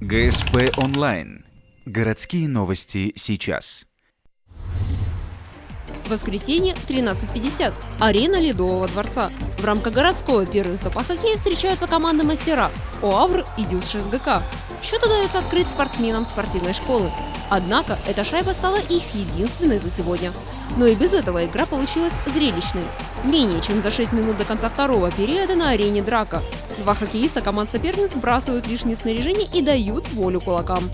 ГСП онлайн. Городские новости сейчас. Воскресенье, 13:50. Арена Ледового дворца. В рамках городского первенства по хоккею встречаются команды «Мастера» ОАВР и ДЮСШ СГК. Счет удается открыть спортсменам спортивной школы. Однако эта шайба стала их единственной за сегодня. Но и без этого игра получилась зрелищной. Менее чем за 6 минут до конца второго периода на арене драка. Два хоккеиста команд соперниц сбрасывают лишнее снаряжение и дают волю кулакам.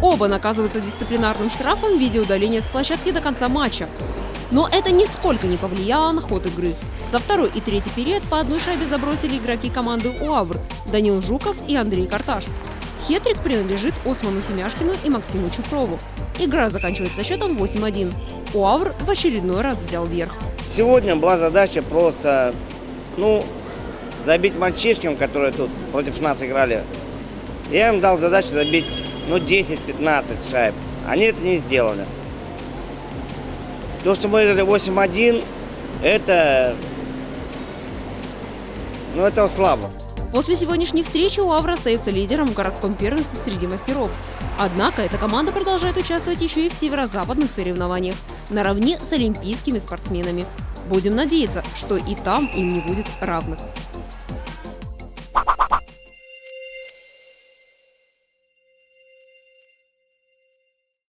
Оба наказываются дисциплинарным штрафом в виде удаления с площадки до конца матча. Но это нисколько не повлияло на ход игры. За второй и третий период по одной шайбе забросили игроки команды ОАВР Данил Жуков и Андрей Карташ. Хет-трик принадлежит Осману Семяшкину и Максиму Чупрову. Игра заканчивается со счетом 8-1. ОАВР в очередной раз взял верх. Сегодня была задача просто, забить мальчишкам, которые тут против нас играли. Я им дал задачу забить 10-15 шайб. Они это не сделали. То, что мы играли 8-1, это слабо. После сегодняшней встречи ОАВР остается лидером в городском первенстве среди мастеров. Однако эта команда продолжает участвовать еще и в северо-западных соревнованиях, наравне с олимпийскими спортсменами. Будем надеяться, что и там им не будет равных.